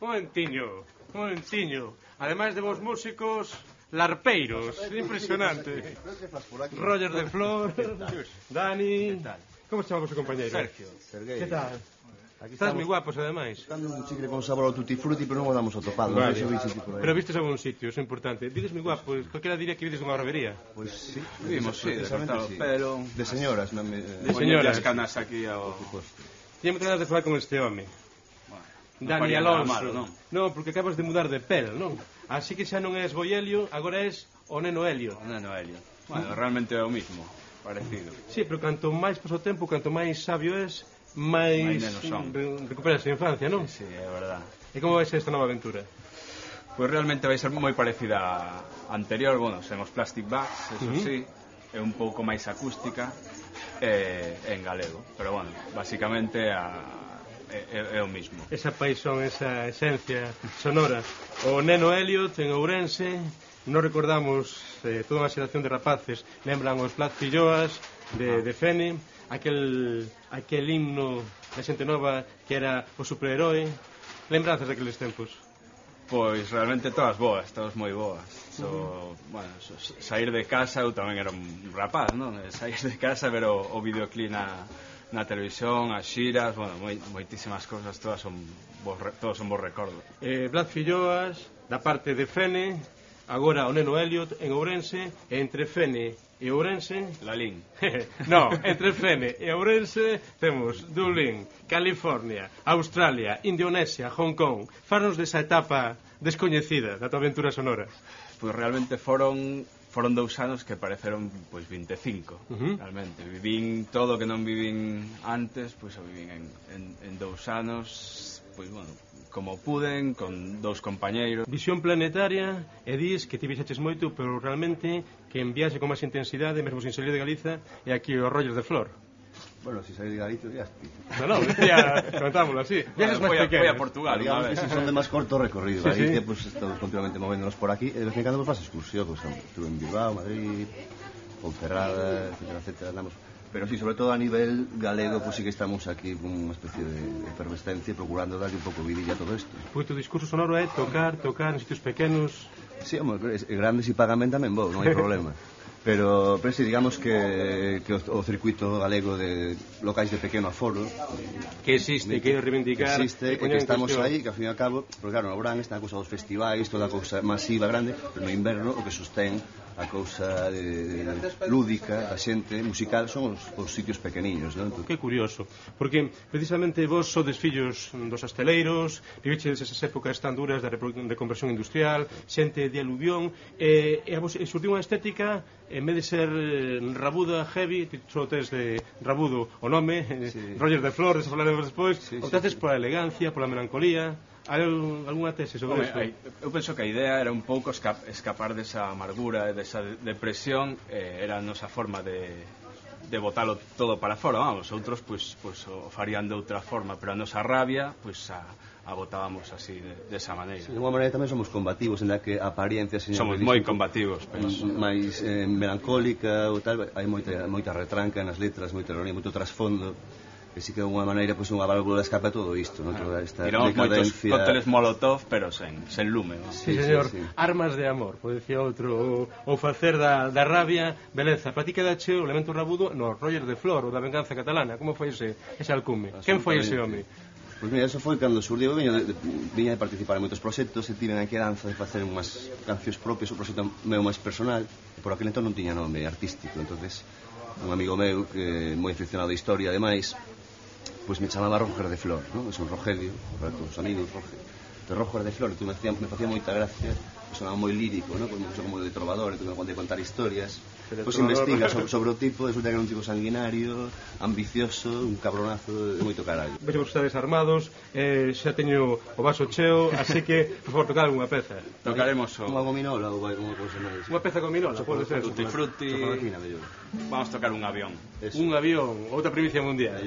momentiño. Ademais de vos músicos, larpeiros, impresionante. Roger de Flor, Dani. Como se chama o vosso compañeiro? Sergio. Que tal? Estás moi guapos, ademais. Buscando un chicle con sabor ao tutti frutti, pero non o damos atopado. Vale. Pero vistes a bon sitio, é importante. Vides moi guapos, calquera diría que vides unha barbería. Pois sí, vimos, sí, de cortar o pelo. De señoras, non me... De señoras. As canas aquí ao... Tiña moito ganas de falar con este home. Dani Alonso. Non, porque acabas de mudar de pel, non? Así que xa non és Boielio, agora és o Neno Helio. O Neno Helio. Bueno, realmente é o mismo, parecido. Sí, pero canto máis paso o tempo, canto máis sabio és, máis recuperas a infancia, non? Sí, é verdad. E como vai ser esta nova aventura? Pois realmente vai ser moi parecida á anterior, bueno, sen os plastic bags, eso sí, é un pouco máis acústica en galego, pero bueno, basicamente é o mismo. Esa paixón, esa esencia sonora. O Neno Helio en Ourense, non recordamos toda unha xeración de rapaces, lembran os Plat Filloas de Fene, aquel himno da xente nova que era o superheroe. Lembranzas daqueles tempos? Pois realmente todas boas, todas moi boas. Bueno, sair de casa, eu tamén era un rapaz, non? Sair de casa, ver o videoclip na televisión, as xiras, bueno, moitísimas cousas, todos son bons recordos. Blas Filloas, da parte de Fene, agora o Neno Helio en Ourense, e entre Fene e Ourense... Lalín. No, entre Fene e Ourense temos Dublín, California, Australia, Indonesia, Hong Kong. Farnos desa etapa descoñecida da tua aventura sonora. Pois realmente foron 2 anos que pareceron pois 25, realmente. Vivín todo o que non vivín antes, pois o vivín en 2 anos, pois bueno, como puden, con 2 compañeiros. Visión planetaria, e dis que ti viaxaches moito, pero realmente que en viaxe con máis intensidade, mesmo sin salir de Galiza, é aquí o Roger de Flor. Bueno, si salir de Galicia, ya estoy. No, decía, contámoslo así. Viajes máis pequenos. Voy a Portugal, digamos que si son de máis corto recorrido. Sí, Galicia, sí. pues estamos continuamente movéndonos por aquí. De vez en cando pues vas excursión, pues estuve en Bilbao, Madrid, Ponferrada, etcétera, andamos. Pero sí, sobre todo a nivel galego, pues sí que estamos aquí con unha especie de efervescencia, procurando darle un pouco vidilla a todo isto. Pois o discurso sonoro é tocar en sitios pequenos. Sí, hombre, grandes e pagan ben tamén vou, non hai problema. Pero sí, digamos que o circuito galego de locais de pequeno aforo que existe, que reivindicar, existe, que estamos aí, que ao fin e ao cabo, porque claro, no verán está a cousa dos festivais, toda a cousa masiva grande, pero no inverno o que sostén a cousa lúdica, a xente musical son os sitios pequeniños, non? Que curioso, porque precisamente vos sodes fillos dos asteleiros, viviches esas épocas tan duras de conversión industrial, xente de aluvión, e surdiu unha estética, en vez de ser rabuda, heavy, só tes de rabudo o nome, sí. Roger de Flor, eso falaremos despois, sí, optaste pola elegancia, pola melancolía. Hai algunha tese sobre isto? Eu penso que a idea era un pouco escapar desa amargura, desa depresión, era a nosa forma de botalo todo para fora, vamos, outros pois o farían de outra forma, pero a nosa rabia pois a botábamos así desa maneira. Sí, de unha maneira tamén somos combativos, en la que a apariencia somos moi combativos, penso. Mais melancólica ou tal, hai moita retranca nas letras, moita ironía, moito trasfondo. Que sí que de unha maneira, pues, unha válvula de escape a todo isto, ¿no? Toda esta decadencia. Cócteles Molotov, pero sen lume, ¿no? Sí, señor, sí. Armas de amor, pode dicir outro, o facer da rabia beleza. Para ti quedache o elemento rabudo no Roger de Flor, o da venganza catalana. Como foi ese alcume? Quen foi ese home? Pois mira, eso foi cando surdiu, viña de participar en moitos proxectos, e tiven aquí a danza de facer unhas cancións propias, un proxecto meu máis personal, e por aquel entón non tiña nome artístico, entonces un amigo meu que moi aficionado a historia, ademais, pues me chamaba Roger de Flor, ¿no? Es un Rogelio, para todos os amigos, Roger de Flor, me facía moita gracia, sonaba moi lírico, ¿no? Como de trovador, de contar historias. Pues investiga sobre o tipo, resulta que era un tipo sanguinario, ambicioso, un cabronazo de moito carallo. Veis vos estades armados, xa teño o vaso cheo, así que, por favor, tocar algunha peza. Tocaremos unha gominola ou unha cousa máis. Unha peza gominola, pode ser. Tutti frutti. Vamos a tocar un avión. Un avión, outra primicia mundial.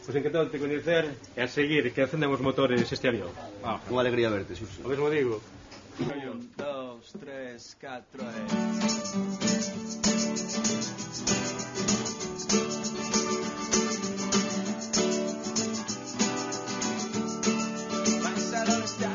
Pois encantado de te coñecer e a seguir que acenden os motores este avión. Unha alegría verte, Suso. O mesmo digo. 1, 2, 3, 4 Pensaron esta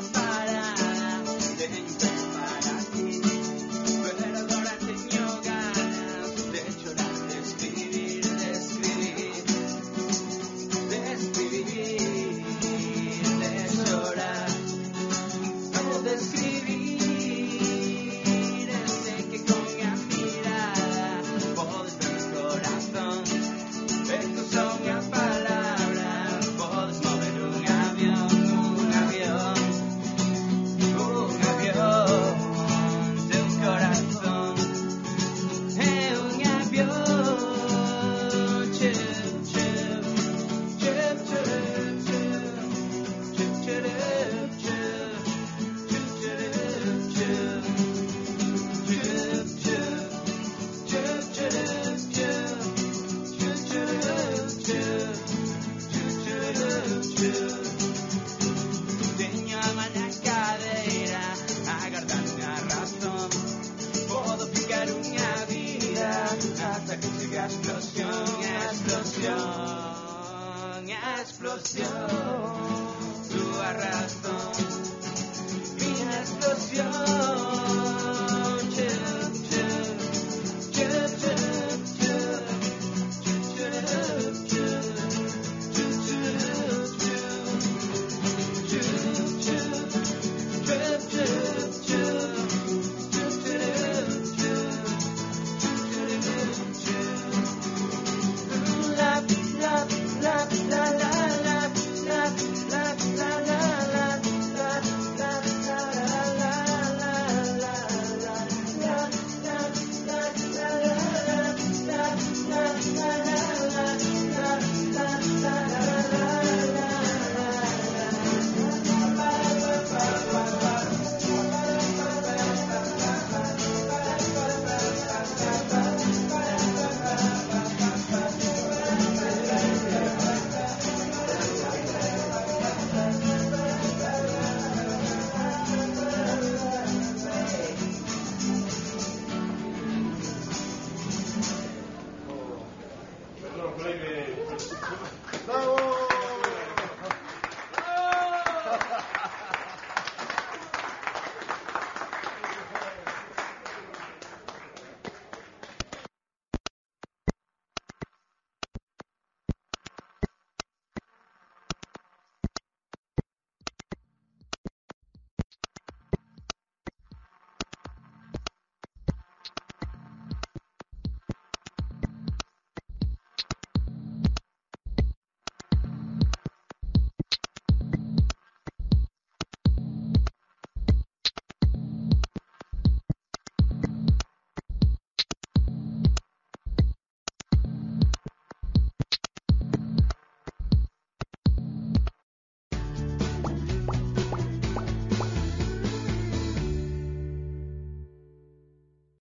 love.